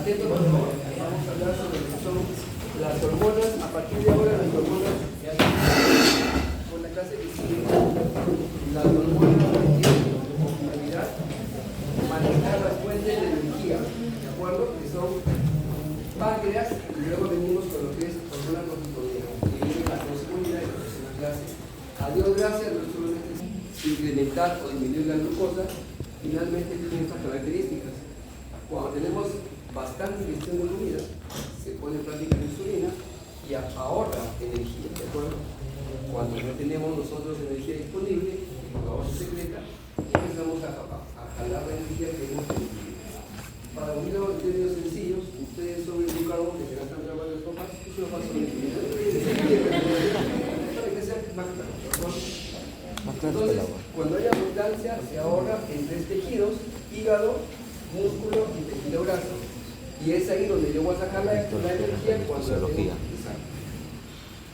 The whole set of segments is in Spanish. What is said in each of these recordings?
Atentos, por favor. Vamos a hablar sobre lo que son las hormonas. A partir de ahora, las hormonas, por la clase que sigue, las hormonas tienen como finalidad manejar las fuentes de energía, ¿de acuerdo? Que son páncreas, y luego venimos con lo que es hormona cortisol, que viene la seguridad y la próxima clase. A Dios gracias, no solamente es incrementar o disminuir la glucosa, finalmente tiene estas características. Cuando tenemos bastante ingestión de comida, se pone en práctica la insulina y ahorra energía, ¿de acuerdo? Cuando no tenemos nosotros energía disponible, la se secreta, empezamos a jalar la energía que hemos tenido. Para unirlo en términos sencillos, ustedes son el glucagón que se gastan de agua de los papás, eso lo paso en el para que sea más claro, ¿de acuerdo? Entonces, cuando hay abundancia, se ahorra en tres tejidos: hígado, músculo y tejido graso. Y es ahí donde yo voy a sacar la energía cuando la tengo.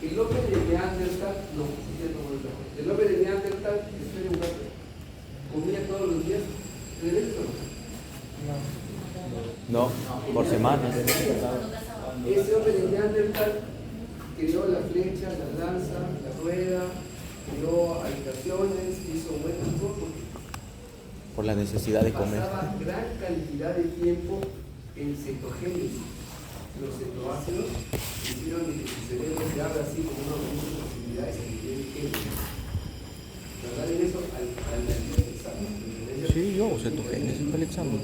El hombre de Neandertal, el hombre de Neandertal, espera un rato, comía todos los días, ¿3 veces o no? No, por semana. Ese hombre de Neandertal creó la flecha, la lanza, la rueda, creó habitaciones, hizo buenas cosas. Por la necesidad de comer. Pasaba gran cantidad de tiempo en cetogénesis. Los cetoácidos hicieron que su cerebro se abra así como una de sus posibilidades a nivel químico. ¿Verdad? En eso al examen. Sí, yo cetogénesis para el examen.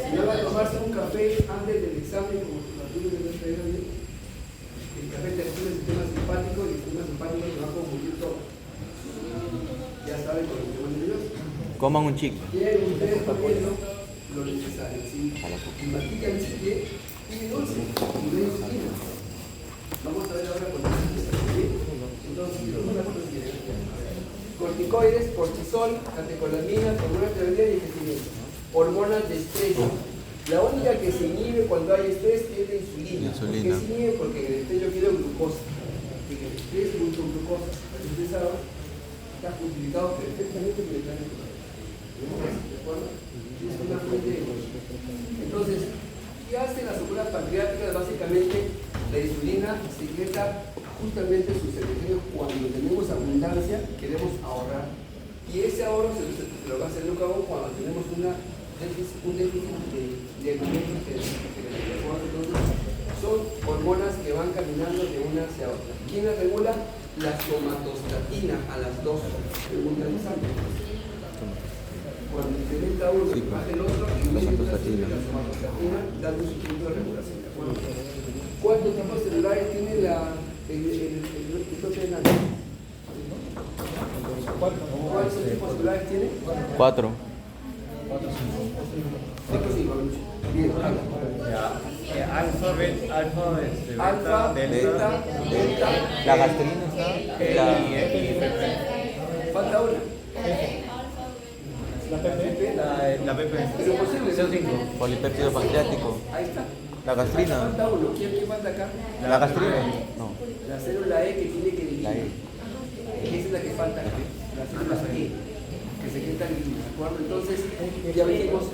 Si no va a tomarse un café antes del examen, como la tuya de nuestra era, el café te activa el sistema simpático y el sistema simpático se va a confundir todo. Ya saben con lo que van nerviosos. Coman un chicle. Quieren ustedes comiendo lo necesario. Si mastican chicle, tiene dulce y no hay insulina. Vamos a ver ahora con la insulina. Entonces, corticoides, cortisol, catecolaminas, hormonas tiroideas y crecimiento. Hormonas de estrés. La única que se inhibe cuando hay estrés es la insulina. ¿Por qué se inhibe? Porque en el estrés yo quiero glucosa. En el estrés busco glucosa. Así que está justificado perfectamente por el plan de ¿de acuerdo? Es una fuente de energía. Entonces, ¿qué hacen las hormonas pancreáticas? Básicamente, la insulina secreta justamente sus secreciones cuando tenemos abundancia, queremos ahorrar. Y ese ahorro se lo va a hacer el glucagón cuando tenemos un déficit de alimentos que entonces, son hormonas que van caminando de una hacia otra. ¿Quién las regula? La somatostatina a las 2 preguntas de sangre. Cuando incrementa uno, baja el otro, y la somatostatina dando su punto de regulación. ¿Cuántos tipos celulares tiene el tope de nada? ¿Cuántos tipos celulares tiene? 4. Bien, alfa, alfa, beta, delta, La gastrina está. falta una. la PP. Pero posible. CO5. Polipéptido pancreático. Ahí está. La gastrina. Falta uno. ¿Quién falta acá? La gastrina. No. La célula E que tiene que dividir. La E. Esa es la que falta acá. La célula E. Que secreta grelina, ¿de acuerdo? Entonces, ya vimos,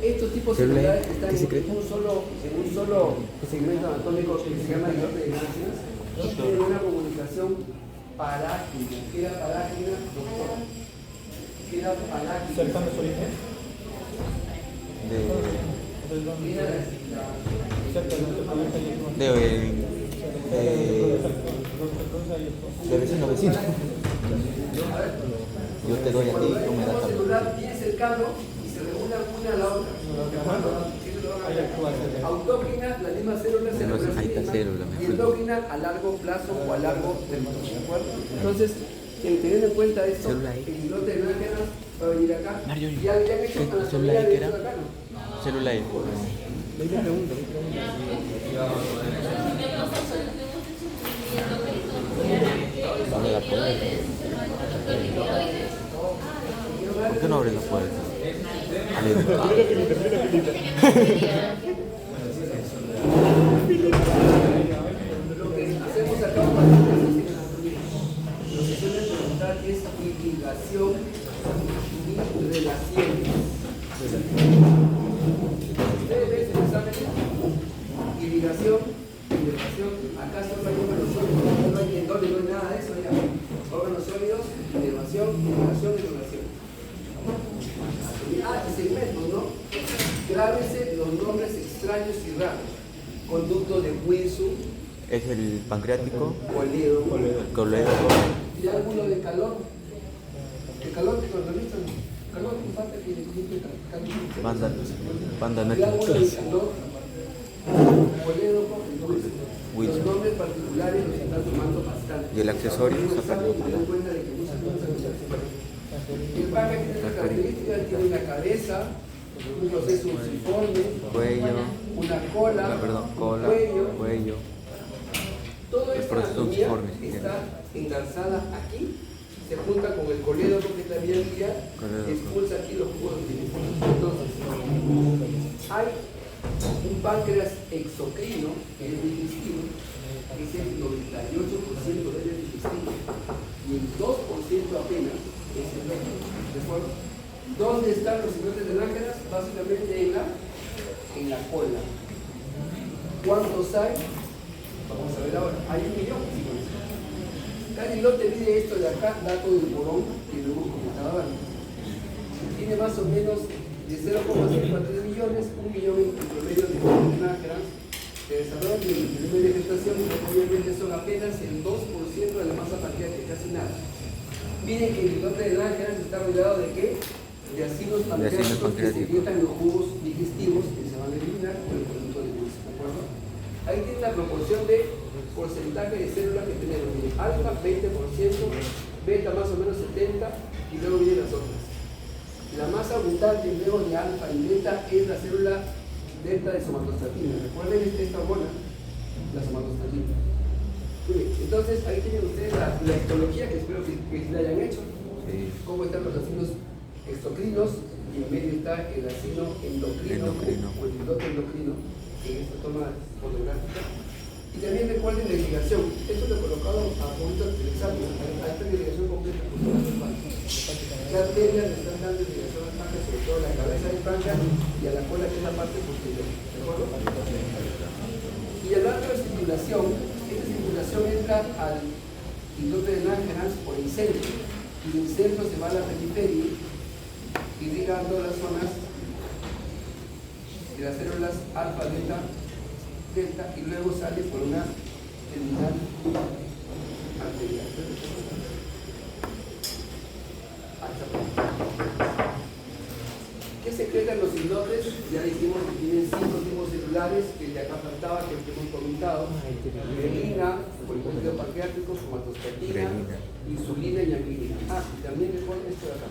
estos tipos celulares están en un solo segmento anatómico que se llama islote de ganglios y tienen una comunicación paráquina. ¿Qué era paráquina, doctor? ¿Qué era paráquina? ¿Cercano a su origen? De vecino a vecino. Yo te doy a ti, tú me das a mí. Celular bien cercano y se regulan una a la otra. Autógena, la misma célula se regula y endógena a largo plazo o a largo término, ¿de acuerdo? Entonces, teniendo en cuenta esto, el islote de ganglios va a venir acá. Ya han hecho anatomía de esto acá, ¿no? Célula E. ¿Dónde la puerta? ¿Por qué no abres la puerta? Lo que hacemos acá para lo que suelen preguntar es irrigación y relaciones. Ustedes ven el examen, irrigación y relación. Acá solo hay órganos sólidos, no hay endones, no hay nada de eso ya. Órganos sólidos, inervación, irrigación y relación. Segmentos, ¿no? Grábese los nombres extraños y raros. Conducto de Wilson, Es el pancreático, Coledo, el coledo, triángulo de calor. ¿De calor te conociste? Calor, falta que banda triángulo de neto, calor, Coledo, Wilson. los nombres particulares los están tomando bastante. Y el accesorio, Se sacarlo. dan cuenta de que muchas cosas no se hacen. El pancreas tiene una característica, tiene una cabeza, un proceso fusiforme, cuello, una cola, cola, cuello. Toda El esta proceso anatomía fusiforme, sí, está engarzada aquí, se junta con el colédoco que es la vía biliar, Colédoco. expulsa aquí los jugos digestivo. Entonces, hay un páncreas exocrino, que es digestivo, que es el 98% del digestivo, y el 2% apenas es el endocrino. ¿De acuerdo? ¿Dónde están los islotes de lágrimas? Básicamente en la cola. ¿Cuántos hay? Vamos a ver ahora. Hay 1 millón. Cada islote mide esto de acá, dato del morón, que lo hemos comentado antes. Tiene más o menos de 0,5 a 3 millones, 1 millón en promedio de islotes de lágrimas. Se desarrollan en el periodo de vegetación, y obviamente son apenas el 2% de la masa pancreática, casi nada. Miren que el islote de lágrimas está rodeado de ¿qué? De ácidos pancreáticos que secretan los jugos digestivos que se van a eliminar por el producto de Wilson, ¿de acuerdo? Ahí tiene la proporción de porcentaje de células que tenemos. Miren, alfa 20%, beta más o menos 70% y luego vienen las otras. La más abundante luego de alfa y beta es la célula delta de somatostatina. Recuerden esta hormona, la somatostatina. Muy bien, entonces ahí tienen ustedes la histología que espero que la hayan hecho. Sí. Cómo están los ácidos exocrinos y en medio está el ácido endocrino. O el islote endocrino en esta toma fotográfica. Y también recuerden la irrigación. Esto lo he colocado a punto del examen. A esta irrigación completa por todas las partes. ¿Qué arterias le están dando irrigación al páncreas? Sobre todo a la cabeza del páncreas y a la cola, que es la parte posterior. ¿De acuerdo? Y hablando de estimulación, esta estimulación entra al islote de Langerhans por el centro. Y del centro se va a la periferia, irrigando las zonas de las células alfa, beta, delta, y luego sale por una terminal arterial. ¿Qué secretan los islotes? Ya dijimos que tienen 5 tipos celulares, que de acá faltaba, que hemos comentado: grelina, por el tejido pancreático, somatostatina, insulina y amilina. Y también recuerden esto de acá.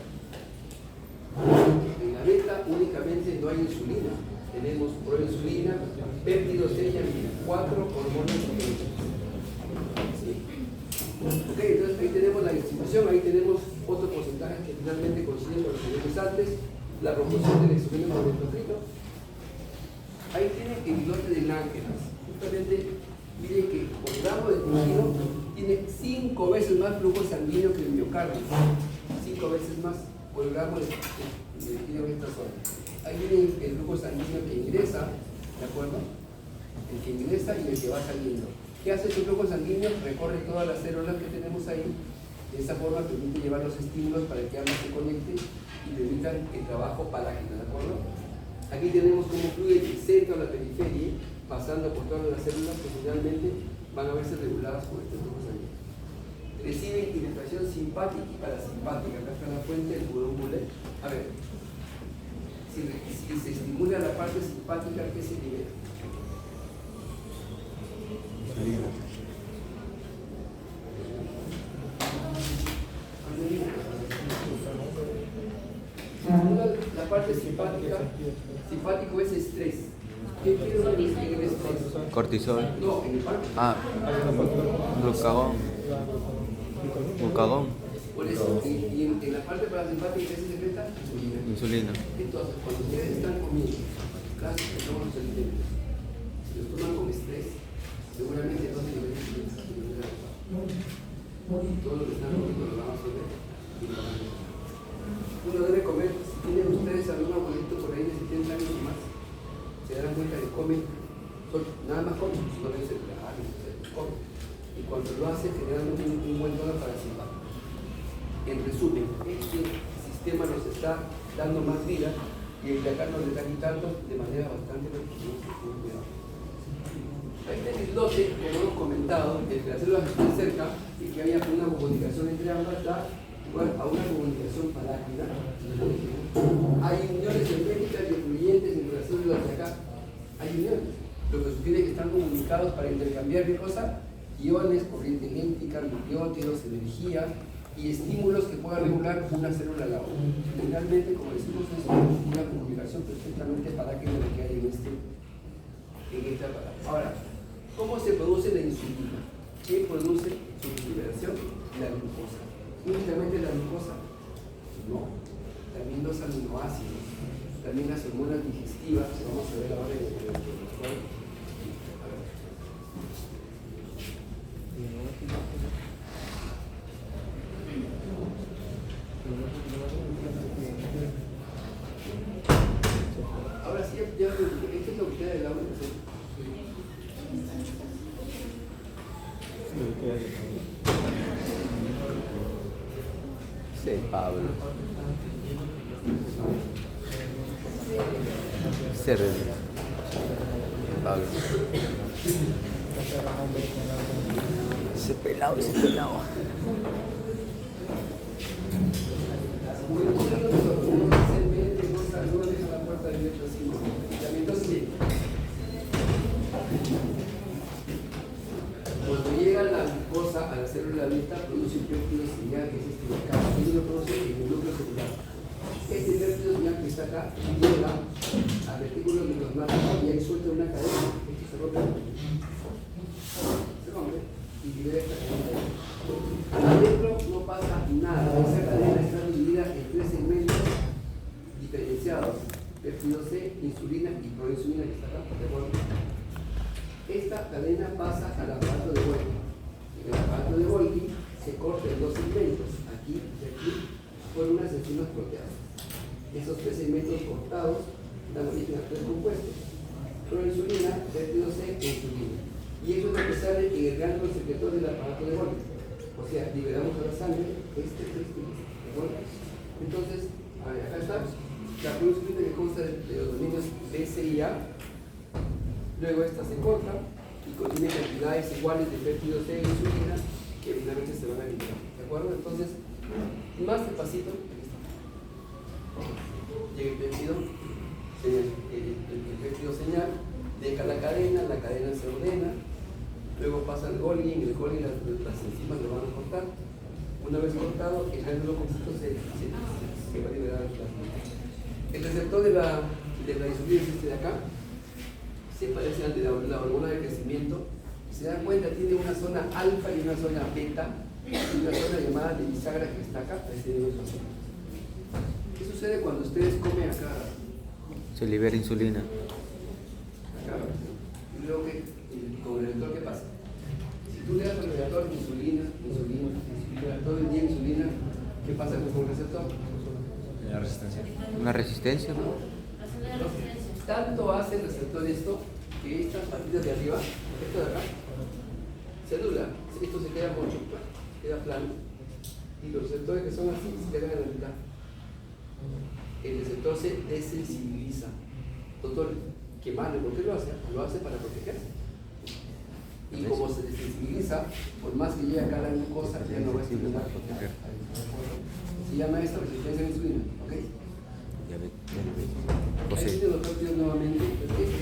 En la beta únicamente no hay insulina. Tenemos proinsulina, péptidos C y amilina, 4 hormonas diferentes. ¿Sí? Ok, entonces ahí tenemos la distribución, ahí tenemos otros porcentajes que finalmente coinciden con los que vimos antes, la proporción del exocrino por el endocrino. Ahí tienen el islote de Langerhans. Justamente, miren que por gramo de tejido tiene 5 veces más flujo sanguíneo que el miocardio. 5 veces más por gramo de tejido en esta zona. Ahí viene el flujo sanguíneo que ingresa, ¿de acuerdo? El que ingresa y el que va saliendo. ¿Qué hace ese flujo sanguíneo? Recorre todas las células que tenemos ahí. De esa forma permite llevar los estímulos para que ambos se conecten y permitan el trabajo palágeno, ¿de acuerdo? Aquí tenemos cómo fluye del centro a la periferia, pasando por todas las células que finalmente van a verse reguladas por este flujo sanguíneo. Reciben irritación simpática y parasimpática. Acá está la fuente del burúmbule. A ver. Si se estimula la parte simpática, ¿qué se libera? Se estimula la parte simpática. Simpático es estrés. ¿Qué quiero decir en el estrés? Cortisol. No, en el páncreas. Glucagón. Glucagón. Por eso, y en la parte parasimpática, ¿qué se secreta? Insulina. Entonces, cuando ustedes están comiendo, casi que todos los alimentos, si los toman con estrés, seguramente no se niveles de insulina. Todo lo que están comiendo lo van a absorber y lo van a comer. Uno debe comer, si tienen ustedes algún abuelito por ahí de 70 años o más, se darán cuenta que comen, nada más comen, no deben ser comen. Y cuando lo hacen, generan un buen tono parasimpático. En resumen, este sistema nos está dando más vida y el de acá nos está quitando de manera bastante cuidado. Este islote, como hemos comentado, el que las células están cerca y que haya una comunicación entre ambas, da igual a una comunicación paláctica. Hay uniones herméticas y fluyentes entre las células de acá. Hay uniones, lo que sugiere que están comunicados para intercambiar ¿qué cosa? Iones, corriente eléctrica, nucleótidos, energía y estímulos que puedan regular una célula a la otra. Finalmente, como decimos, es una comunicación perfectamente paláctica de lo que hay en esta palabra. Ahora, ¿cómo se produce la insulina? ¿Qué produce su liberación? La glucosa. ¿Únicamente la glucosa? No. También los aminoácidos, también las hormonas digestivas, que vamos a ver ahora en el protocolo. Ahora sí, ya esto es lo que queda del agua. Sí, Pablo. Pablo. Ese pelado. Cuando llega la glucosa a la célula beta, produce un péptido señal que es este de acá, y lo produce en el núcleo celular. Este péptido señal que está acá llega al retículo endoplasmático y ahí suelta una cadena. Esto se rompe y libera esta cadena. Adentro no pasa nada, esa cadena está dividida en 3 segmentos diferenciados: péptido C, insulina y proinsulina, que está acá, ¿de acuerdo? Esta cadena pasa al aparato de Golgi. En el aparato de Golgi se corta en 2 segmentos, aquí y aquí, por unas enzimas proteasas. Esos 3 segmentos cortados dan origen a 3 compuestos: proinsulina, péptido C e insulina. Y eso es lo que sale en el ganglio secretor del aparato de Golgi. O sea, liberamos a la sangre ¿de acuerdo? Entonces, a ver, acá está la proinsulina que consta de los dominios B, C y A. Luego esta se corta y contiene cantidades iguales de péptido C e insulina que finalmente se van a liberar. ¿De acuerdo? Entonces, más despacito, llega el péptido señal, deja la cadena se ordena, luego pasa al Golgi, en el Golgi las enzimas lo van a cortar. Una vez cortado, el gránulo completo se va a liberar al plasma. El receptor de la insulina es este de acá. Se parece al de la hormona de crecimiento. Se dan cuenta, tiene una zona alfa y una zona beta, y una zona llamada de bisagra que está acá. ¿Qué sucede cuando ustedes comen acá? Se libera insulina. Acá. Y luego, con el receptor, ¿qué pasa? Si tú le das al receptor insulina, todo el día insulina, ¿qué pasa con el receptor? La resistencia. Una resistencia, ¿no? Tanto hace el receptor esto que estas patitas de arriba, esto de acá, se anula. Esto se queda mucho, queda plano. Y los receptores que son así se quedan en la mitad. El receptor se desensibiliza. Doctor, qué malo, ¿por qué lo hace? Lo hace para protegerse. Y como se desensibiliza, por más que llegue acá la glucosa, ya no va a estimular. Se llama esto resistencia a la insulina. ¿Ok? Ahí tiene los péptidos nuevamente.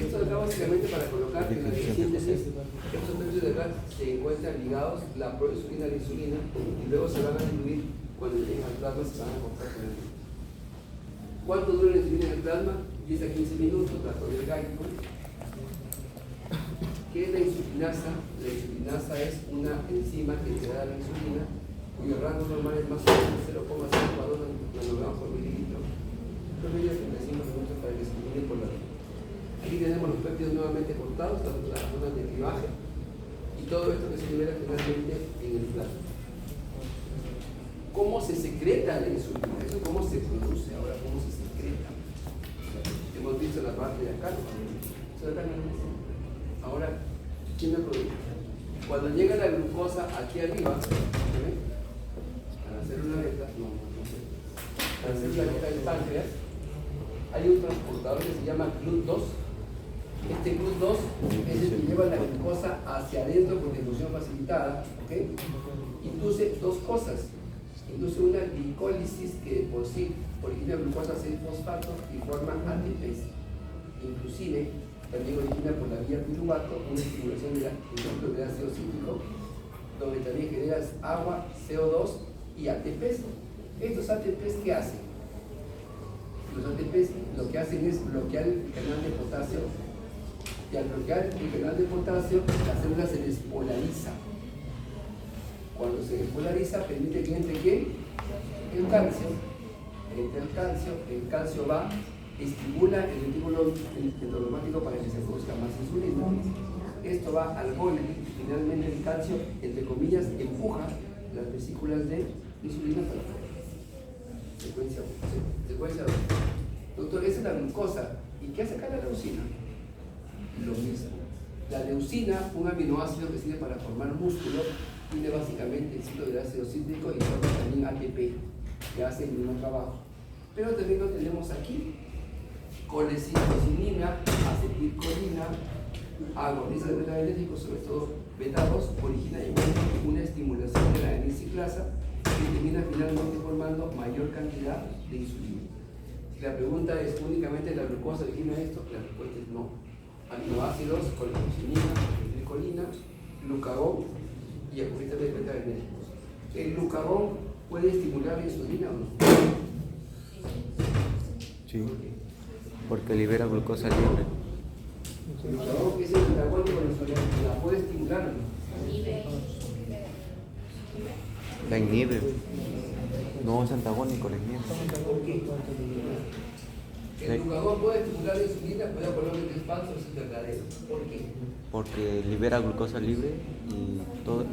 Esto de acá básicamente para colocar en la síntesis. Estos péptidos de acá se encuentran ligados, la proinsulina a la insulina, y luego se van a diluir cuando lleguen al plasma, se van a cortar finalmente. ¿Cuánto dura la insulina en el plasma? 10 a 15 minutos, la del gálico. ¿Qué es la insulinasa? La insulinasa es una enzima que te da la insulina cuyo rango normal es más o menos 0,52 nanogramos por mililitro, promedio de 35 minutos para que se elimine por la vía. Aquí tenemos los péptidos nuevamente cortados, las zonas de clivaje, y todo esto que se libera finalmente en el plato. ¿Cómo se secreta la insulina? Eso es cómo se produce, ahora cómo se secreta. Hemos visto la parte de acá, ¿no? Eso de acá no es. Ahora, ¿quién la produce? Cuando llega la glucosa aquí arriba, ¿ven? A la célula beta, no sé, a la célula beta del páncreas, hay un transportador que se llama GLUT2. Este GLUT2 es el que lleva la glucosa hacia adentro por difusión facilitada, ¿ok? Induce dos cosas. Induce una glicólisis que por sí origina glucosa 6-fosfato y forma ATPs. Inclusive, también origina por la vía piruvato una estimulación del núcleo de ácido cítrico, donde también generas agua, CO2 y ATPs. ¿Estos ATPs qué hacen? Los ATPs lo que hacen es bloquear el canal de potasio, y al bloquear el canal de potasio, la célula se despolariza. Cuando se despolariza, permite que entre ¿qué? El calcio. Entra el calcio va, estimula el retículo endoplasmático para que se produzca más insulina. Esto va al Golgi y finalmente el calcio, entre comillas, empuja las vesículas de insulina para afuera. Secuencia 2. Doctor, esa es la glucosa. ¿Y qué hace acá la leucina? Lo mismo. La leucina, un aminoácido que sirve para formar músculo, tiene básicamente el ciclo del ácido cítrico y forma también ATP, que hace el mismo trabajo. Pero también lo tenemos aquí: colecistocinina, acetilcolina, agoniza el beta eléctrico, sobre todo beta 2, origina igualmente una estimulación de la N-ciclasa que termina finalmente formando mayor cantidad de insulina. Si la pregunta es únicamente la glucosa origina esto, la respuesta es no. Aminoácidos, colecistocinina, acetilcolina, glucagón y acuítate de beta enérgicos. ¿El glucagón puede estimular la insulina o no? Sí, porque libera glucosa libre. El glucagón, que es el antagónico de la insulina, ¿la puede estimular o no? La inhibe. No es antagónico, la inhibe. ¿Por qué? El glucagón puede estimular la insulina, puede ponerlo que es falso, es verdadero. ¿Por qué? Porque libera glucosa libre y todo.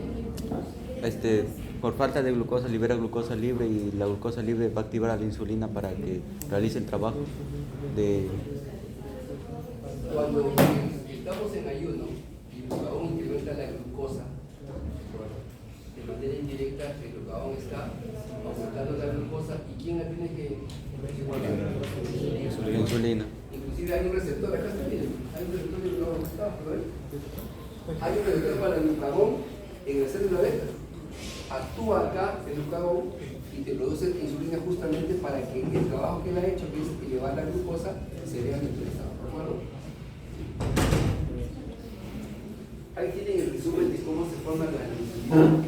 Por falta de glucosa libera glucosa libre y la glucosa libre va a activar a la insulina para que realice el trabajo de... Cuando estamos en ayuno y el glucagón incrementa la glucosa, de manera indirecta el glucagón está aumentando la glucosa, ¿y quién la tiene que igualar? La insulina. Inclusive hay un receptor, acá está, miren, hay un receptor de glucagón, hay un receptor para el glucagón en la célula beta. Actúa acá el glucagón y te produce insulina justamente para que el trabajo que él ha hecho, que es elevar la glucosa, se vea neutralizado. ¿De acuerdo? Ahí tienen el resumen de cómo se forma la insulina.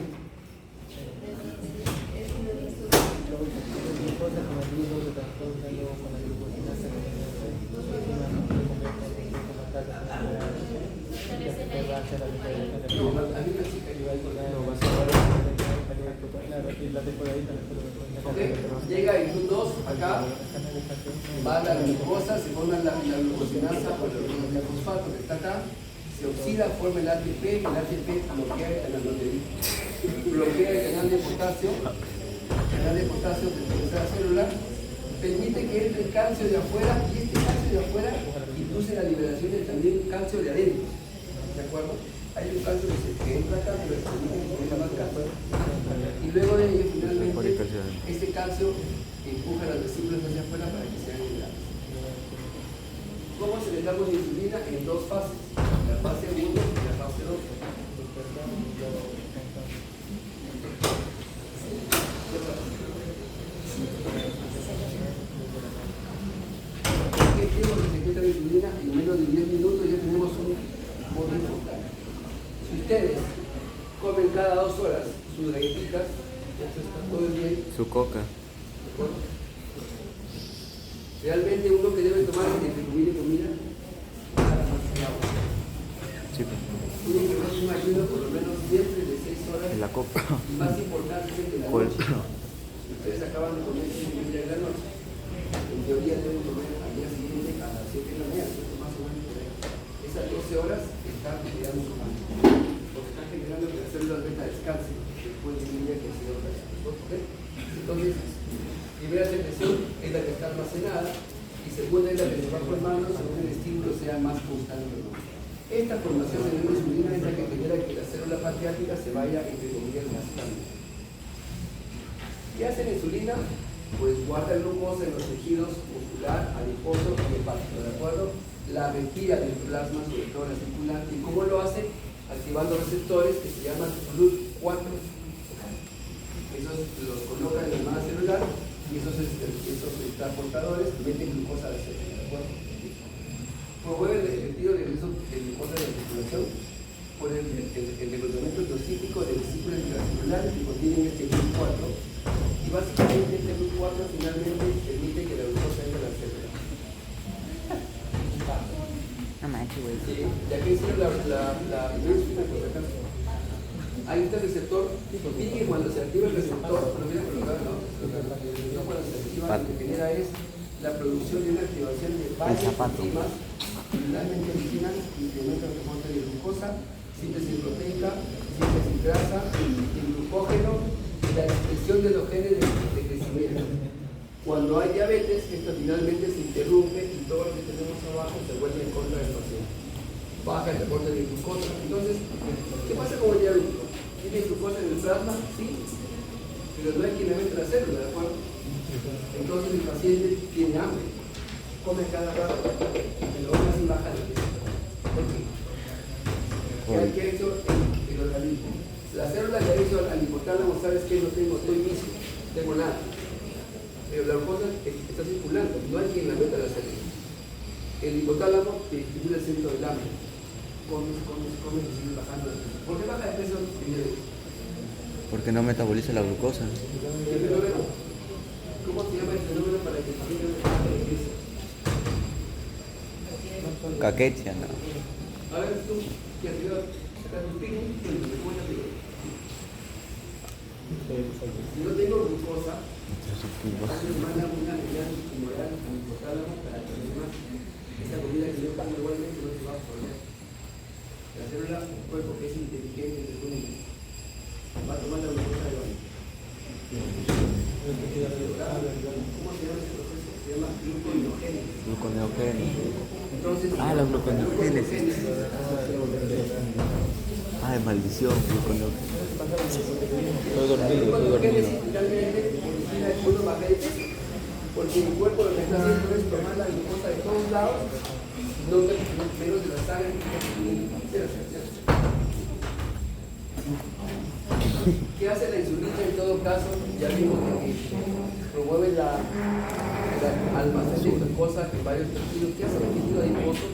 No, a mí me chica que va llega el GLUT2 acá, va a la glucosa, se forma la glucosinasa o el fosfato que está acá, se oxida, forma el ATP, y el ATP bloquea el canal de potasio, dentro de esa célula, permite que entre el calcio de afuera, y este calcio de afuera induce la liberación de también calcio de adentro. ¿De acuerdo? Hay un calcio que entra acá, pero que entra más calcio. Y luego de ello, finalmente, este calcio empuja las vesículas hacia afuera para que sean liberadas. ¿Cómo se le damos insulina? En dos fases: la fase 1 y la fase 2. ¿Qué tiempo se secreta la insulina? En menos de 10 minutos ya tenemos un modo importante. Si ustedes comen cada 2 horas sus galletitas, esto está todo el día. Su coca. Realmente uno que debe tomar entre comida y comida, nada más que agua. Sí. Tiene que hacer un ayuno por lo menos siempre de 6 horas. La coca. Y más importante que la segunda es la que se va formando según el estímulo sea más constante o no. Esta formación de la insulina es la que genera que la célula pancreática se vaya, entre comillas, gastando. ¿Qué hace la insulina? Pues guarda el glucosa en los tejidos muscular, adiposo y hepático, ¿de acuerdo? La retira del plasma, sobre todo la circulante. ¿Y cómo lo hace? Activando receptores que se llaman GLUT4. Esos los colocan en la masa celular y esos transportadores meten glucosa a la célula, ¿de acuerdo? Promueve el retiro de glucosa de la circulación por el reclutamiento toxífico de vesículas intracelulares que contienen este GLUT4 y básicamente este GLUT4 finalmente permite que la glucosa entre a la célula. No manches, güey. Sí, ya que hicieron la insulina, por si acaso. Hay este receptor y que cuando se activa el receptor, lo voy a colocar, ¿no? Cuando se activa, lo que genera es la producción de una activación de varias enzimas que finalmente originan incremento de reporte de glucosa, síntesis proteica, síntesis grasa, el glucógeno y la expresión de los genes de crecimiento. Cuando hay diabetes, esto finalmente se interrumpe y todo lo que tenemos abajo se vuelve en contra del paciente. Baja el reporte de glucosa. Entonces, ¿qué pasa con el diabético? ¿Tiene glucosa en el plasma? Sí, pero no hay quien le mete la célula, ¿de acuerdo? Entonces el paciente tiene hambre, come cada rato, pero aún así baja de peso. ¿Por qué? ¿Qué ha hecho el organismo? La célula le ha dicho al hipotálamo, ¿sabes qué? No tengo, estoy mismo, no tengo nada. Pero la glucosa está circulando, no hay quien la meta a la célula. El hipotálamo te estimula el centro del hambre. Comes y sigues bajando de peso. ¿Por qué baja de peso primero? Porque no metaboliza la glucosa. ¿Qué fenómeno? ¿Cómo se llama el fenómeno para que el paciente no baje de peso? Caquetia, no. A ver, tú, que arriba, saca tu pico, ¿cómo es la pico? Si no tengo glucosa, me manda una señal tumoral al hipotálamo para que además esa comida que yo como igualmente no se va a absorber. La célula, el cuerpo que es inteligente, entre comillas, va a tomar la glucosa de baño. ¿Cómo se llama ese proceso? Se llama gluconeogénesis. Gluconeogénesis. Entonces, La gluconeogénesis. Ay, maldición, gluconeogénesis. Estoy dormido. Finalmente, origina el uno baja de peso. Porque el cuerpo lo que está haciendo es tomar la glucosa de todos lados, no menos de la sangre. ¿Qué hace la insulina en todo caso? Ya vimos que promueve la almacén de glucosa en varios tejidos. ¿Qué hace el tejido adiposo?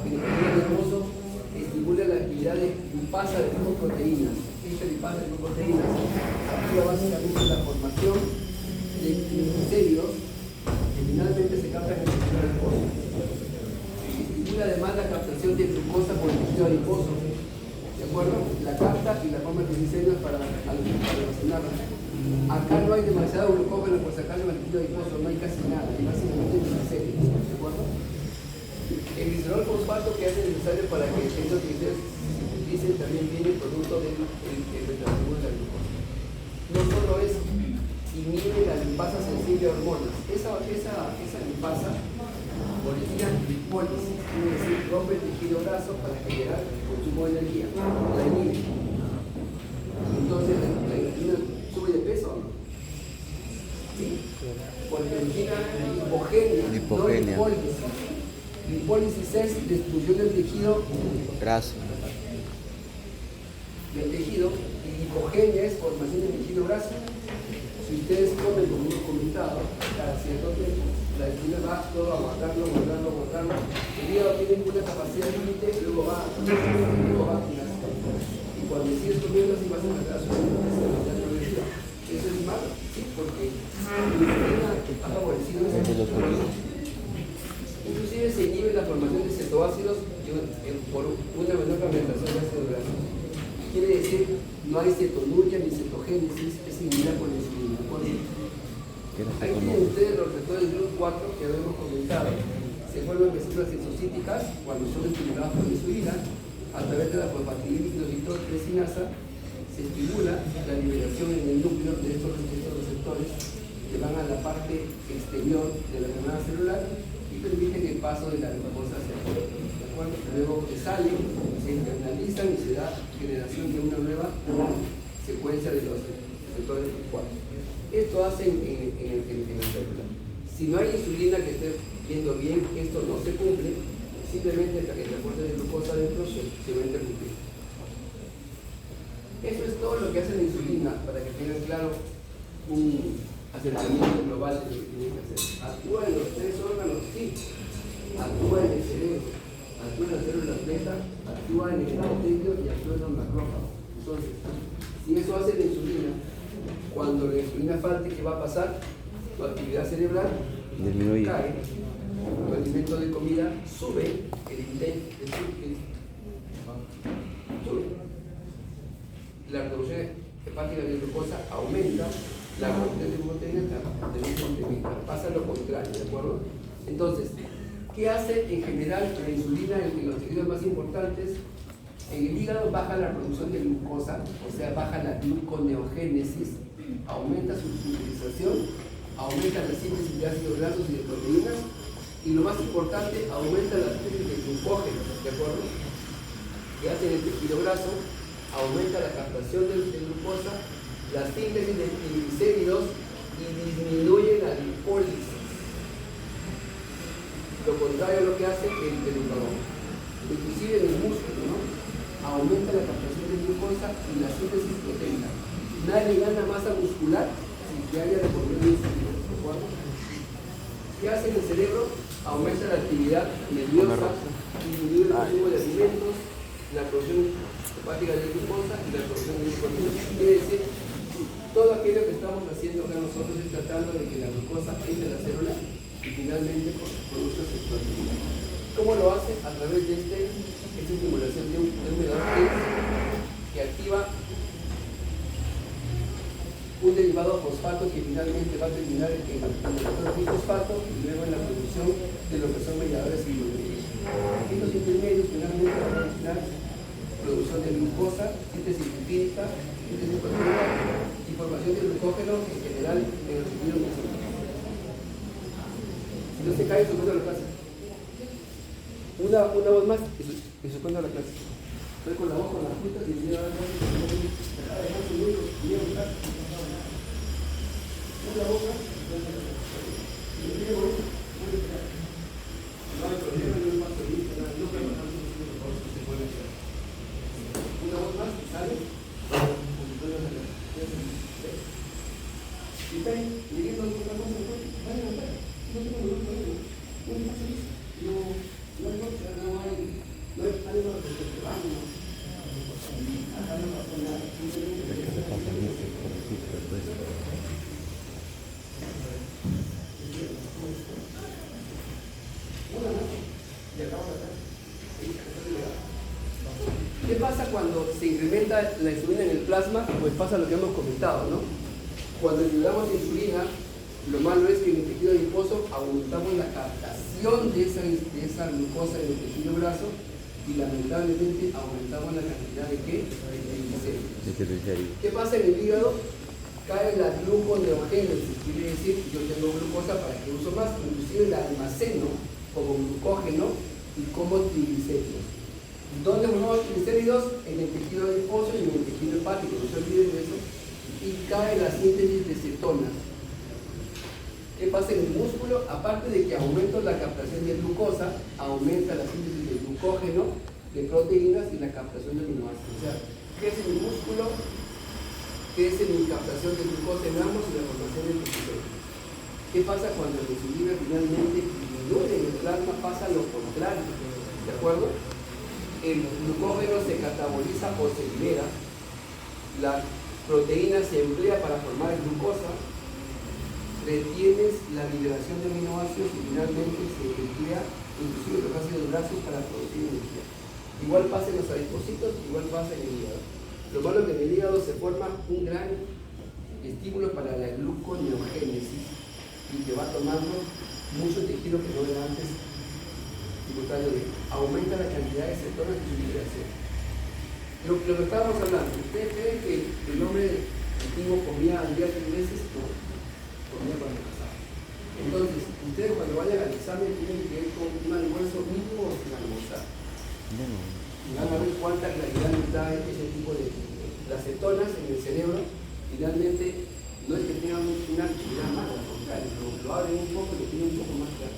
El tejido adiposo estimula la actividad de lipasa de lipoproteínas. Esta lipasa de lipoproteínas activa básicamente la formación de triglicéridos que finalmente se captan en el tejido adiposo. Estimula además la captación de glucosa por el tejido adiposo. ¿De acuerdo? La capta y la forma de triglicéridos para almacenarla. Acá no hay demasiado glucógeno, por si acaso en el tejido adiposo no hay casi nada, hay básicamente triglicéridos. ¿De acuerdo? El glicerol fosfato que hace necesario para que estos triglicéridos se utilicen también viene producto del metabolismo de la glucosa. No solo eso, inhibe la lipasa sensible a hormonas. Esa lipasa origina lipólisis, es decir, rompe el tejido graso para generar consumo de energía. La inhibe. Entonces, la insulina sube de peso, ¿no? ¿Sí? Porque origina lipogenia, no lipólisis. Lipólisis es destrucción del tejido graso. Del tejido, y lipogenia es formación del tejido graso. Si ustedes comen, como hemos comentado, cada cierto tiempo, la insulina va todo a guardarlo. El hígado tiene una capacidad límite, luego va a girar. Y cuando sigues comiendo, así vas a encontrar su progresiva. ¿Eso es malo? Sí, porque la insulina ha favorecido ese proceso. Inclusive se inhibe la formación de cetoácidos por una menor fragmentación de ácido graso. Quiere decir, no hay cetonuria ni cetogénesis, es inhibida por la insulina. Ahí tienen ustedes los receptores GLUT4 que habíamos comentado. Se forman vesículas exocíticas cuando son estimuladas por la insulina. A través de la fosfatidilcitocinasa se estimula la liberación en el núcleo de estos receptores que van a la parte exterior de la membrana celular y y permiten el paso de la glucosa hacia el cuerpo, ¿de acuerdo? Luego salen, se internalizan y se da generación de una nueva secuencia de los receptores 4. Esto hace en la célula. Si no hay insulina que esté viendo bien, esto no se cumple, simplemente hasta que el transporte de glucosa dentro se va a interrumpir. Eso es todo lo que hace la insulina, para que tengan claro un acercamiento global de lo que tiene que hacer. ¿Actúa en los 3 órganos? Sí. Actúa en el cerebro, actúa en las células beta, actúa en el endotelio y actúa en los macrófagos. Entonces, si eso hace la insulina, cuando la insulina falte, ¿qué va a pasar? Tu actividad cerebral disminuye, cae, tu alimento de comida sube, el intake de sube. La producción hepática de glucosa aumenta, la producción de proteínas pasa lo contrario, ¿de acuerdo? Entonces, ¿qué hace en general la insulina en los tejidos más importantes? En el hígado baja la producción de glucosa, o sea, baja la gluconeogénesis, aumenta su utilización, aumenta la síntesis de ácidos grasos y de proteínas, y lo más importante, aumenta la síntesis de glucógeno, ¿de acuerdo? ¿Qué hace en el tejido graso? Aumenta la captación de glucosa, la síntesis de triglicéridos y disminuye la lipólisis. Lo contrario a lo que hace el glucagón. Inclusive en el músculo, ¿no? Aumenta la captación de glucosa y la síntesis proteica. Nadie gana masa muscular sin que haya de por medio insulina, ¿de acuerdo? ¿Qué hace en el cerebro? Aumenta la actividad nerviosa, disminuye el consumo de alimentos, la producción hepática de glucosa y la producción de glucosa. Quiere decir, todo aquello que estamos haciendo acá nosotros es tratando de que la glucosa entre a la célula y finalmente produce su actividad. ¿Cómo lo hace? A través de esta estimulación de un mediador que activa un derivado fosfato que finalmente va a terminar en el fosfato y luego en la producción de lo que son mediadores biológicos. Estos intermedios finalmente van a originar producción de glucosa, síntesis lipídica, síntesis proteica y formación de glucógeno en general en los tejidos musculares. Si no se cae, suspendo la clase. Una voz más y suspendo la clase. Estoy con la voz, con las frutas y el día de hoy una boca y el día de hoy no hay problema, no es más feliz, no hay más se puede hacer. Una voz más, ¿sale? Y está ahí, leyendo otra cosa, vaya a ver, no tengo ningún problema, no es más feliz, no hay otra, no hay algo que se va, no. Acá no pasa nada, ¿qué pasa cuando se incrementa la insulina en el plasma? Pues pasa lo que hemos comentado, ¿no? Cuando ayudamos a insulina, lo malo es que en el tejido adiposo aumentamos la captación de esa glucosa en el tejido graso y lamentablemente aumentamos la cantidad de ¿qué? De triglicéridos. ¿Qué pasa en el hígado? Cae la gluconeogénesis, quiere decir que yo tengo glucosa para que uso más, inclusive la almaceno como glucógeno y como triglicéridos. ¿Dónde formamos triglicéridos? En el tejido adiposo y en el tejido hepático, no se olviden de eso. Y cae la síntesis de cetonas. ¿Qué pasa en el músculo? Aparte de que aumento la captación de glucosa, aumenta la síntesis de glucógeno, de proteínas y la captación de aminoácidos. O sea, ¿qué es en el músculo? ¿Qué es en mi captación de glucosa en ambos y la formación de triglicéridos? ¿Qué pasa cuando la insulina finalmente disminuye en el plasma? Pasa lo contrario, ¿de acuerdo? El glucógeno se cataboliza o se libera, la proteína se emplea para formar glucosa, retienes la liberación de aminoácidos y finalmente se emplea inclusive los ácidos grasos para producir energía. Igual pasa en los adipocitos, igual pasa en el hígado. Lo malo es que en el hígado se forma un gran estímulo para la gluconeogénesis y que va tomando mucho tejido que no era antes tributario de aumenta la cantidad de cetonas y su liberación. Lo que estábamos hablando, ¿ustedes creen que el hombre antiguo comía al día 3 veces? No, comía cuando pasaba. Entonces, ustedes cuando vayan al examen tienen que ir con un almuerzo mínimo o sin almorzar. Y van a ver cuánta claridad les da ese tipo de... Las cetonas en el cerebro, finalmente, no es que tengan una actividad mala, al contrario, lo abren un poco y lo tienen un poco más claro.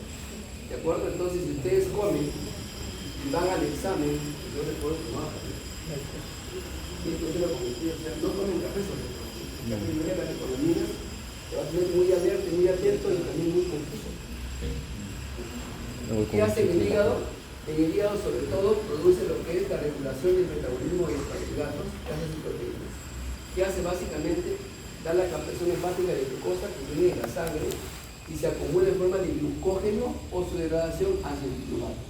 ¿De acuerdo? Entonces, si ustedes comen y van al examen, yo recuerdo que no no comen café sobre todo. La primera de las economías te va a tener muy abierto, muy atento y también muy confuso. ¿Qué hace en el hígado? En el hígado, sobre todo, produce lo que es la regulación del metabolismo de los carbohidratos, grasas y proteínas. ¿Qué hace básicamente? Da la captación hepática de glucosa que viene en la sangre y se acumula en forma de glucógeno o su degradación hacia el glucosa.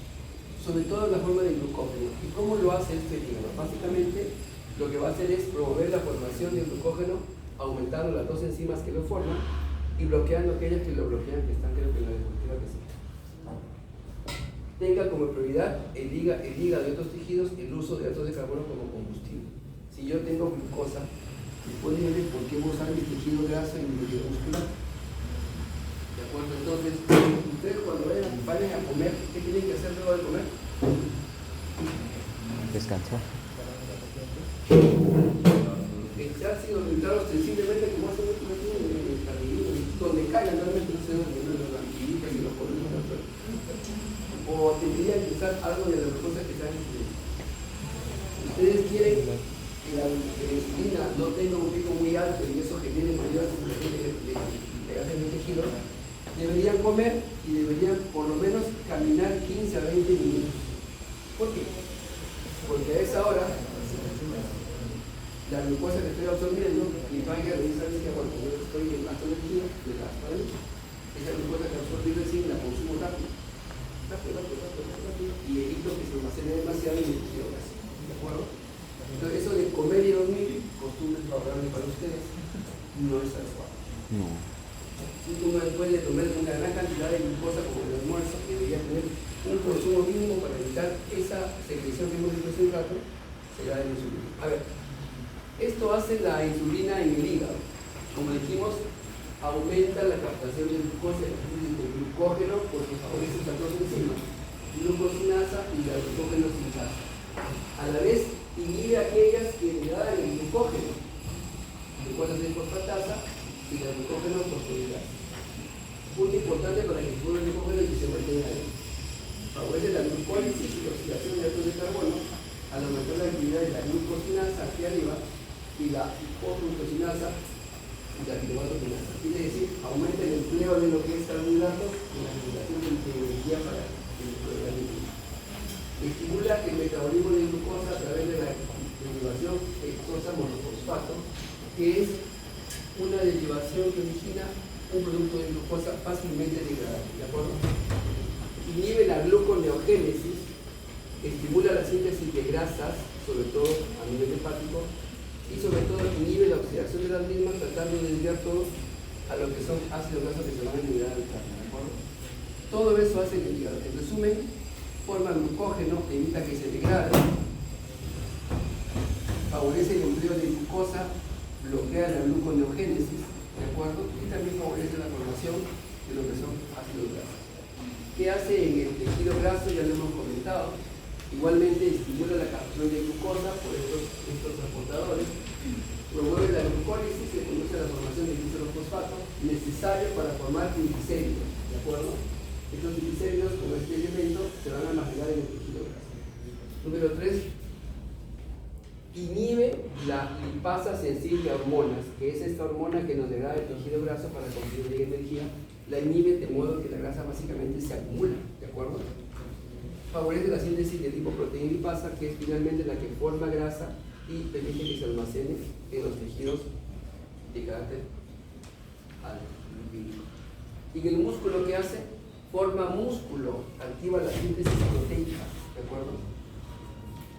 Sobre todo en la forma de glucógeno. ¿Y cómo lo hace este hígado? Básicamente, lo que va a hacer es promover la formación de glucógeno, aumentando las dos enzimas que lo forman y bloqueando aquellas que lo bloquean, que están creo que en la diapositiva que sí. Tenga como prioridad el hígado y otros tejidos el uso de hidratos de carbono como combustible. Si yo tengo glucosa, después de por qué usar mi tejido graso y mi tejido muscular. ¿De acuerdo? Entonces, ustedes cuando vayan a comer, ¿qué tienen que hacer luego de comer? Descansar. Echarse y orientar ostensiblemente como hacen los carbohidratos, donde caigan realmente no se ven los lampiditas y los colores. O tendrían que usar algo de las cosas que están en. Ustedes quieren que la insulina no tenga un pico muy alto y eso genere mayor acumulación de gases de tejido, deberían comer y deberían por lo menos caminar 15 a 20 minutos. ¿Por qué? Porque a esa hora la glucosa que estoy absorbiendo, mi páncreas me dice que cuando yo estoy en gasto de energía, me gasto de energía. Esa glucosa que absorbo recién la consumo rápido, y evito que se almacene demasiado y me tejido graso. ¿De acuerdo? Entonces, eso de comer y dormir, costumbres favorables para ustedes, no es adecuado. No. Si uno después de tomar una gran cantidad de glucosa como el almuerzo, que debería tener un consumo mínimo para evitar esa secreción que hemos dicho hace un rato, será de la insulina. A ver, esto hace la insulina en el hígado. Como dijimos, aumenta la captación de glucosa y del glucógeno porque favorece estas dos enzimas, glucosinasa y la glucógeno sintasa. A la vez, inhibe aquellas que degradan el glucógeno, glucosa 6-fosfatasa y la glucógeno fosforilasa. Punto importante para que suba el glucógeno y se mantenga ahí. Favorece la glucólisis y la oxidación de hidratos de carbono al aumentar la actividad de la glucosinasa aquí arriba y la hipoglucosinasa y la piroglucosinasa. Quiere decir, aumenta el empleo de lo que es carbohidratos y la generación de energía para el organismo. Estimula el metabolismo de glucosa a través de la derivación exosa monofosfato, que es una derivación que origina un producto de glucosa fácilmente degradable. ¿De acuerdo? Inhibe la gluconeogénesis, estimula la síntesis de grasas, sobre todo a nivel hepático, y sobre todo inhibe la oxidación de las mismas, tratando de desviar todo a lo que son ácidos grasos que se van a liberar del carne. ¿De acuerdo? Todo eso hace el hígado. En resumen, forma glucógeno, evita que se degrade, favorece el empleo de glucosa, bloquea la gluconeogénesis, ¿de acuerdo? Y también favorece la formación de lo que son ácidos grasos. ¿Qué hace en el tejido graso? Ya lo hemos comentado. Igualmente estimula la captación de glucosa por estos transportadores, promueve la glucólisis que conduce a la formación de glucerofosfato necesario para formar triglicéridos, ¿de acuerdo? Estos triglicéridos con este elemento se van a almacenar en el tejido graso. Número 3, inhibe la lipasa sensible a hormonas, que es esta hormona que nos degrada el tejido graso para conseguir energía. La inhibe de modo que la grasa básicamente se acumula, ¿de acuerdo? Favorece la síntesis de lipoproteína lipasa, que es finalmente la que forma grasa y permite que se almacene en los tejidos de carácter lipídico. Y en el músculo, ¿qué hace? Forma músculo, activa la síntesis proteica, ¿de acuerdo?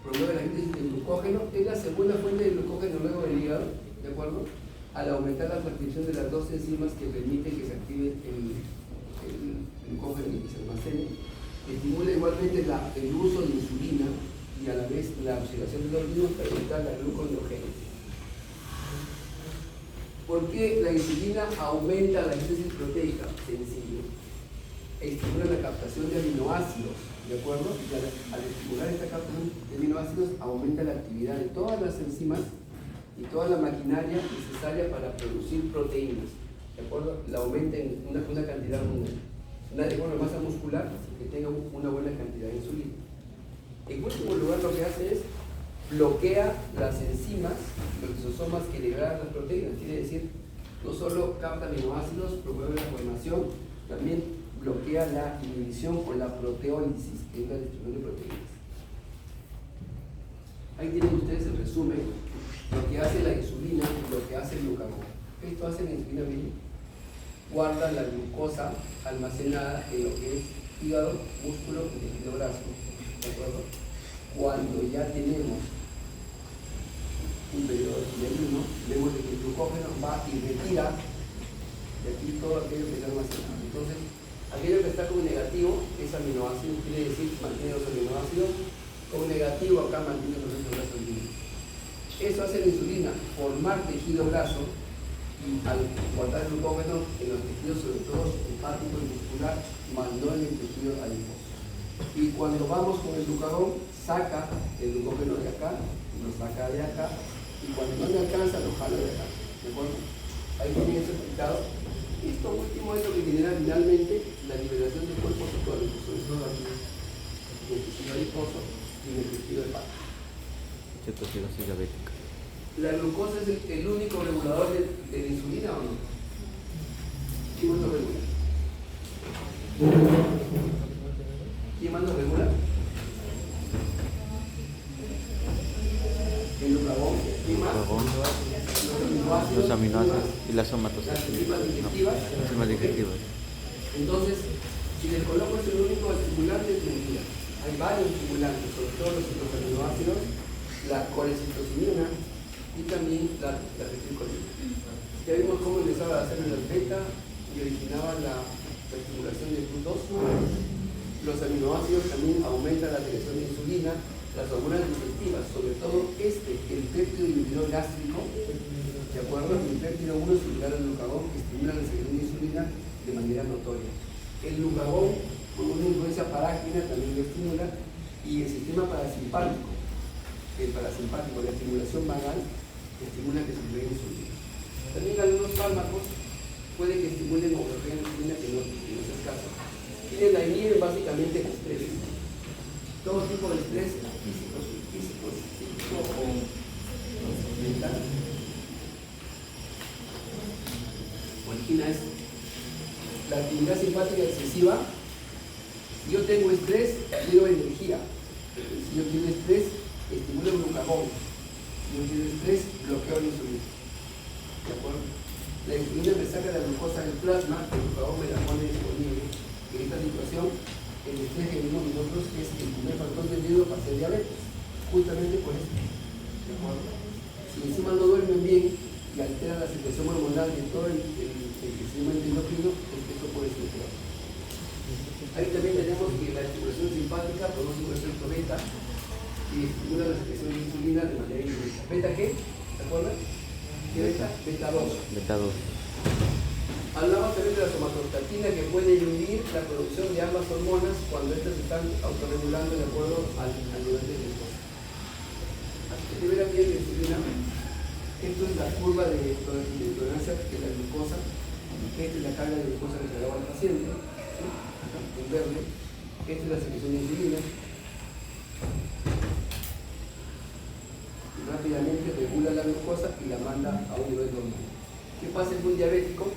Promueve la síntesis de glucógeno, es la segunda fuente de glucógeno luego del hígado, ¿de acuerdo? Al aumentar la transcripción de las dos enzimas que permiten que se active el glucógeno y que se almacene. Estimula igualmente el uso de insulina y a la vez la oxidación de los mismos para evitar la gluconeogénesis. ¿Por qué la insulina aumenta la síntesis proteica? Sencillo. Estimula la captación de aminoácidos, ¿de acuerdo? Y al estimular esta captación de aminoácidos aumenta la actividad de todas las enzimas y toda la maquinaria necesaria para producir proteínas, ¿de acuerdo? La aumenta en una cantidad, una masa muscular que tenga una buena cantidad de insulina. En último lugar, lo que hace es bloquea las enzimas, los lisosomas que liberan las proteínas, quiere decir, no solo capta aminoácidos, promueve la formación, también bloquea la inhibición o la proteólisis, que es la destrucción de proteínas. Ahí tienen ustedes el resumen, lo que hace la insulina y lo que hace el glucagón. Esto hace la insulina bien, guarda la glucosa almacenada en lo que es hígado, músculo y tejido graso, ¿de acuerdo? Cuando ya tenemos un periodo de ayuno, vemos que el glucógeno va y retira de aquí todo aquello que está almacenado. Entonces, aquello que está como negativo es aminoácido, quiere decir mantiene los aminoácidos, como negativo acá mantiene los restos sanguíneos. Eso hace la insulina, formar tejido graso y al guardar el glucógeno en los tejidos, sobre todo hepático y muscular, más no en el tejido adiposo. Y cuando vamos con el glucagón, saca el glucógeno de acá, lo saca de acá, y cuando no le alcanza, lo jala de acá. ¿De acuerdo? Ahí tienen eso explicado. Esto último es lo que genera finalmente la liberación del cuerpo cetónico, sobre todo aquí, en el tejido adiposo y en el tejido hepático. Cetoacidosis diabética. ¿La glucosa es el único regulador de la insulina o no? ¿Quién más lo regula? ¿Quién más lo regula? El glucagón. ¿Quién más? Los aminoácidos y las Las somatosas. enzimas digestivas. Enzimas digestivas. Entonces, si les coloco es el único estimulante, es mentira. Hay varios estimulantes, sobre todo los aminoácidos, la colecitocinina y también la acetilcolina. Ya vimos cómo empezaba a hacer la beta y originaba la estimulación de GLUT2. Los aminoácidos también aumentan la secreción de insulina, las hormonas digestivas, sobre todo el péptido inhibidor gástrico, ¿de acuerdo? El péptido 1 similar al glucagón que estimula la secreción de insulina de manera notoria. El glucagón, con una influencia parácrina, también lo estimula, y el sistema parasimpático, la estimulación vagal, estimula que se libere insulina. También algunos fármacos pueden que estimulen o bloqueen la insulina, que no es el caso. Tienen la inhiben básicamente el estrés. Todo tipo de estrés, físico, psíquico o mental, origina esto. La actividad simpática excesiva. Si yo tengo estrés, quiero energía. Si yo tengo estrés, estimulo el glucagón. Si yo tengo estrés, bloqueo la insulina. ¿De acuerdo? La insulina me saca la glucosa del plasma, el glucagón me la pone disponible. En esta situación, el estrés que vimos nosotros es el primer factor de riesgo para hacer diabetes, justamente por eso. ¿De acuerdo? Si encima no duermen bien y altera la secreción hormonal de todo el sistema endocrino, pues esto puede ser peor. Ahí también tenemos que la estimulación simpática produce un efecto beta y estimula la secreción de insulina de manera indirecta. ¿Beta qué? ¿Se acuerdan? ¿Qué beta? Beta 2. Beta 2. Hablamos también de la somatostatina, que puede inhibir la producción de ambas hormonas cuando estas están autorregulando de acuerdo al nivel de glucosa. Así que si verán bien la insulina, esto es la curva de tolerancia de la glucosa, esta es la carga de glucosa que se le da al paciente, ¿sí? En verde, esta es la secreción de insulina. Y rápidamente regula la glucosa y la manda a un nivel normal. ¿Qué pasa en un diabético?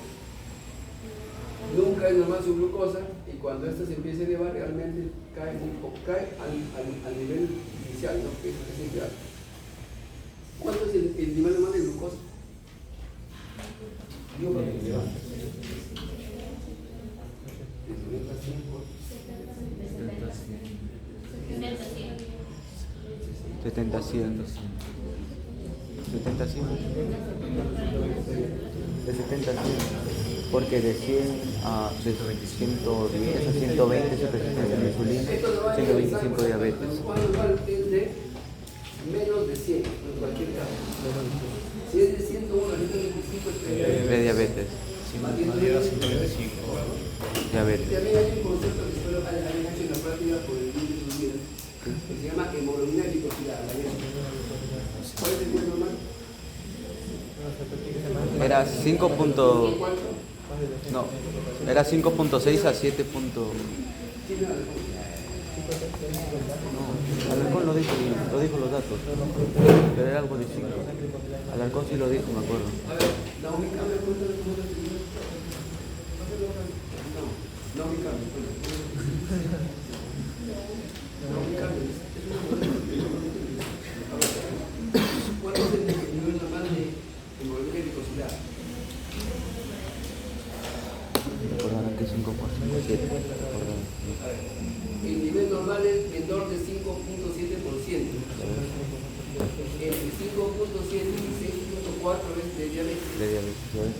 Nunca es normal su glucosa y cuando esta se empieza a elevar realmente cae muy poco, cae al nivel inicial, ¿no? Que es siempre alto. ¿Cuánto es el nivel normal de glucosa? Digo para que me levante. 70, 100. 70, 100. De 70 a 100. Porque de 100 a 110 a 120 se resistencia a la insulina, 125 diabetes. ¿Cuándo va el test de menos de 100, en cualquier caso. Si es de 101 a 125 es Prediabetes. Más bien, Llega a 125. Diabetes. Y también hay un concepto que espero hayan hecho en la práctica por el límite de sus vidas, que se llama hemoglobina glicosilada. ¿Cuál es el nivel normal? Era 5. No, era 5.6 a 7. ¿Tiene algo? No, Alarcón lo dijo los datos. Pero era algo de 5. Alarcón sí lo dijo, me acuerdo. A ver, Naomi Campbell, cuéntame cómo te escribió. No, Naomi Campbell, Naomi Campbell. A ver, ¿cuál es el nivel normal de hemoglobina glicosilada? Recordarán que 5 por 5, 7. A ver, el nivel normal es menor de 5.7%. Entre 5.7 y 6.4 es de diabetes.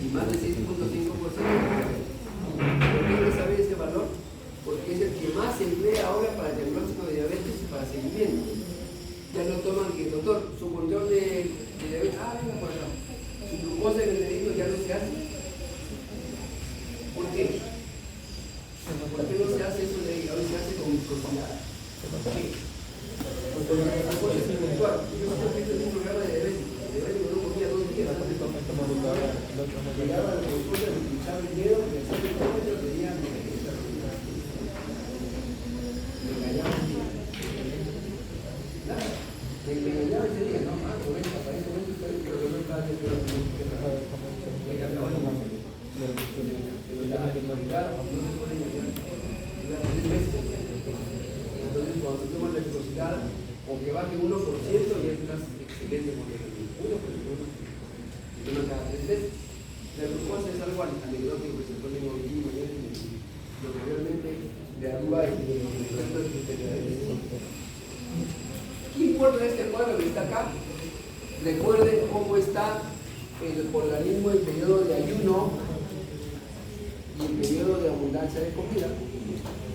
Y más de 6.5%. ¿Por qué no sabe ese valor? Porque es el que más se emplea ahora para el diagnóstico de diabetes y para seguimiento. Ya no toman que, doctor, su control de diabetes, venga por acá. Su glucosa en el dedito ya no se hace. ¿Por qué? ¿Por qué no se hace eso de ahí? Ahora se hace con glucosilada. ¿Por qué? Porque la glucosa es espiritual. Yo creo que este es un programa de diabetes. De diabetes no comía 2 días antes de tomar. Llegaba a la consulta, me pinchaba el dedo, me hacía el termómetro, tenía me engañaba ese día. Nada. Me engañaba ese día, ¿no? Por eso, para ese momento está bien, pero no estaba bien, pero me cambiaba el nombre. Pero la actualidad no se puede engañar. Entonces, cuando se toma la glucosilada, aunque baje 1%, ya es una excelente moneda. 1%. Se toma cada 3 veces. La glucosa es algo anecdótico que se pone en organismo, lo que realmente le ayuda a ¿qué importa este cuadro que está acá? Recuerden cómo está el organismo en periodo de ayuno y en periodo de abundancia de comida.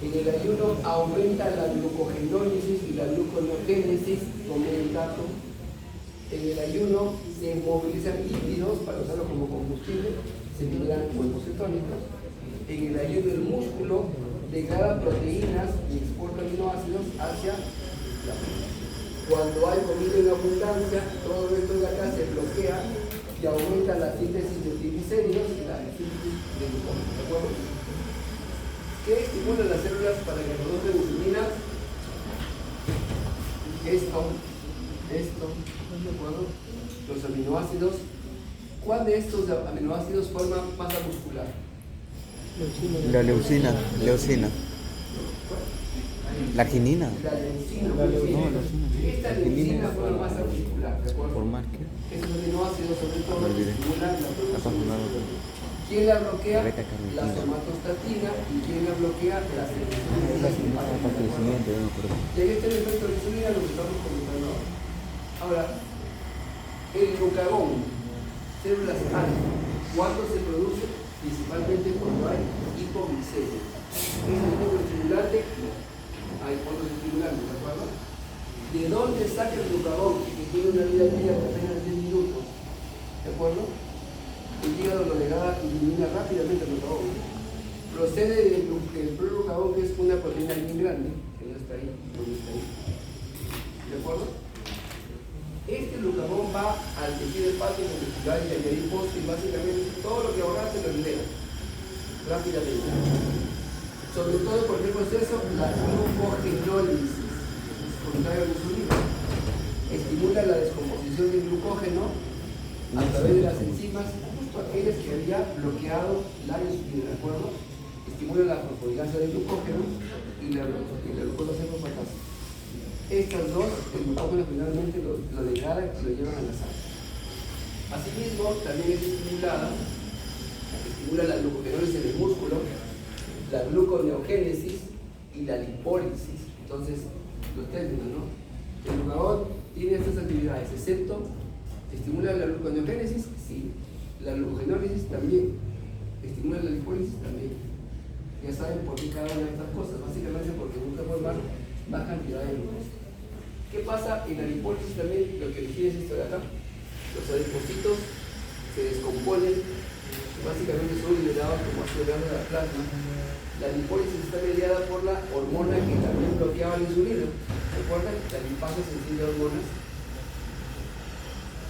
En el ayuno aumenta la glucogenólisis y la gluconeogénesis, tomé el dato. En el ayuno se movilizan lípidos para usarlo como combustible, se liberan cuerpos cetónicos. En el ayuno el músculo degrada proteínas y exporta aminoácidos hacia la piel. Cuando hay comida en abundancia, todo esto de acá se bloquea y aumenta la síntesis de triglicéridos y la síntesis de glucógeno. ¿De acuerdo? ¿Qué estimula las células para que produzcan insulina? Esto, ¿de acuerdo? Los aminoácidos. ¿Cuál de estos aminoácidos forma masa muscular? La leucina. La arginina. La leucina. No, leucina. Esta leucina forma masa muscular, ¿de acuerdo? ¿Por qué? Estos aminoácidos sobre todo estimulan la producción. ¿Quién la bloquea? La somatostatina. ¿Y quién la bloquea? La serotonina. Y ahí está el efecto de la insulina, lo que estamos comentando ahora. Ahora, el glucagón, células alfa, ¿cuándo se produce? Principalmente cuando hay hipoglicemia. ¿Es el único estimulante? No. Hay otros estimulantes, ¿de acuerdo? ¿De dónde saca el glucagón? Que tiene una vida media de apenas 10 minutos. ¿De acuerdo? El hígado lo elimina rápidamente el glucagón. Procede del proglucagón, que es una proteína bien grande, que no está ahí, ¿de acuerdo? Este glucagón va al tejido hepático muscular y al adiposo y básicamente todo lo que ahorraste lo libera rápidamente. Sobre todo por qué proceso, la glucogenólisis, contrario a la insulina, estimula la descomposición del glucógeno a través de las enzimas, justo aquellas que había bloqueado la insulina, ¿de acuerdo? Estimula la fosforilación del glucógeno y la glucosa 6-fosfatasa. Estas dos, el glucógeno finalmente lo degrada y lo llevan a la sangre. Asimismo, también es estimula la glucogenólisis en el músculo, la gluconeogénesis y la lipólisis. Entonces, los términos, ¿no? El glucagón tiene estas actividades, excepto estimula la gluconeogénesis, sí. La glucogenólisis también. Estimula la lipólisis también. Ya saben por qué cada una de estas cosas. Básicamente porque busca formar más cantidad de glucosa. ¿Qué pasa en la lipólisis también? Lo que les es esto de acá. Los adipocitos se descomponen, básicamente son liberados como ácido graso de la plasma. La lipólisis está mediada por la hormona que también bloqueaba la insulina. ¿Recuerdan? La lipasa sensible a hormonas.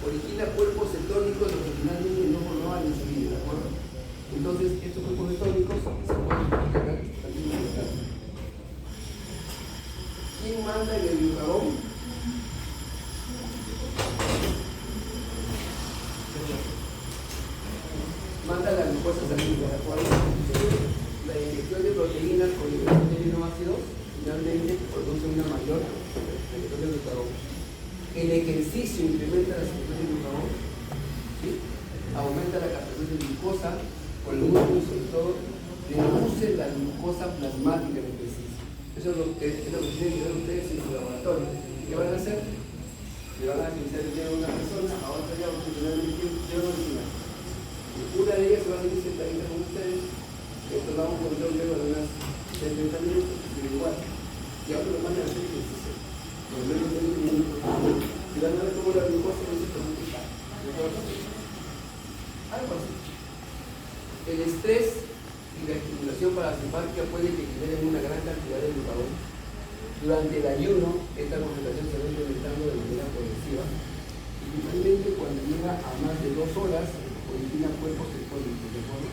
Origina cuerpos cetónicos los que finalmente no formaban insulina, ¿de acuerdo? Entonces, estos cuerpos cetónicos se pueden multiplicar también. ¿Quién manda en el glucagón? Manda la glucosa sanguínea, ¿de acuerdo? La inyección de proteínas con liberación de aminoácidos finalmente produce una mayor secreción de glucagón. El ejercicio incrementa la secreción de glucagón, ¿sí? Aumenta la captación de glucosa, con el músculo sobre todo, reduce la glucosa plasmática en el ejercicio. Eso es lo que tienen que ver ustedes en su laboratorio. ¿Qué van a hacer? Le van a utilizar el dedo a una persona, a otra ya van a utilizar el dedo original. Una de ellas se va a seguir sentadita con ustedes, esto vamos a contar un dedo de unas 70 minutos, pero igual. Y ahora lo van a hacer ejercicio. Por menos de 20 minutos. Y van a ver cómo la glucosa no se produce. Algo así. El estrés y la estimulación parasimpática puede que generen una gran cantidad de glucagón. Durante el ayuno, esta concentración se va incrementando de manera progresiva. Y finalmente, cuando llega a más de 2 horas, origina cuerpos cetónicos, ¿de acuerdo?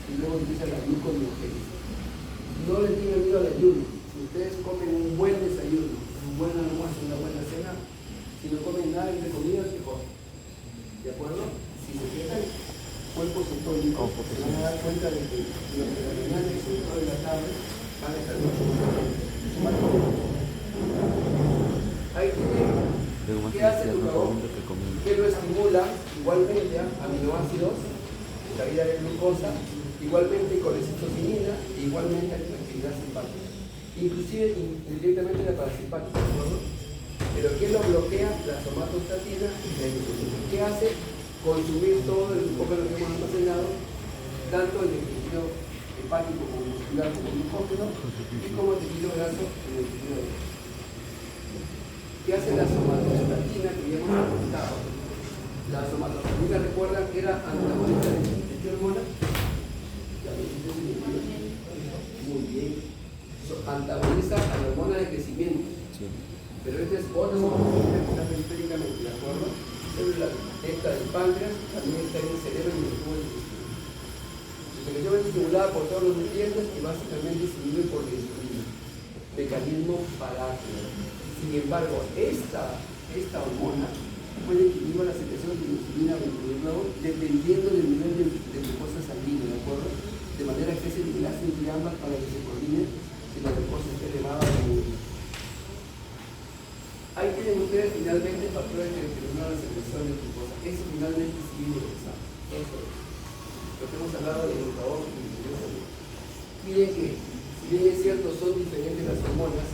Y luego empieza la gluconeogénesis. No le tengan miedo al ayuno. Si ustedes comen un buen desayuno, un buen almuerzo, una buena cena, si no comen nada entre comidas, mejor. ¿De acuerdo? Si se quedan cuerpos cetónicos, se van a dar cuenta de que durante la mañana y sobre todo en la tarde van a estar mucho más. Ahí tienen. ¿Qué hace el glucagón? ¿Qué lo estimula? Igualmente aminoácidos, la vida de glucosa, igualmente colecistocinina, e igualmente actividad simpática. Inclusive indirectamente la parasimpática, ¿de acuerdo? Pero ¿qué lo bloquea? La somatostatina y la insulina. ¿Qué hace? Consumir todo el glucógeno que hemos almacenado, tanto en el tejido hepático como muscular como glucógeno, y como el tejido graso en el tejido de grasa. ¿Qué hace la somatostatina que ya hemos comentado? La somatostatina, recuerdan que era antagonista de qué hormona? Muy bien. Antagoniza a la hormona de crecimiento. Sí. Pero esta es otra somatostatina que está periféricamente, ¿de acuerdo? Esta del páncreas también está en el cerebro y en el tubo de intestino. Su secreción es estimulada por todos los nutrientes y básicamente se inhibe por la insulina. Mecanismo parásico. Sin embargo, esta hormona puede inhibir la secreción de insulina o glucagón dependiendo del nivel de glucosa sanguínea, ¿de acuerdo? De manera que se enlace entre ambas para que se coordine si la glucosa está elevada o muy. Ahí tienen ustedes finalmente factores que determinan la secreción de glucosa. Eso finalmente sí es interesante. Eso es. Lo que hemos hablado de glucagón y glucosa. Miren que, si bien es cierto, son diferentes las hormonas,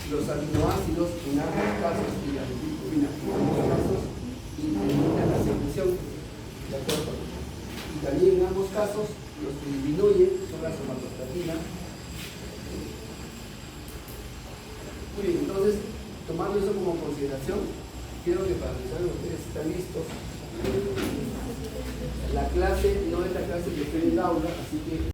los aminoácidos en ambos casos y la acetilcolina en ambos casos incrementan la secreción, ¿de acuerdo? Y también en ambos casos los que disminuyen son la somatostatina. Muy bien, entonces, tomando eso como consideración, quiero que para que ustedes están listos. La clase no es la clase que estoy en el aula, así que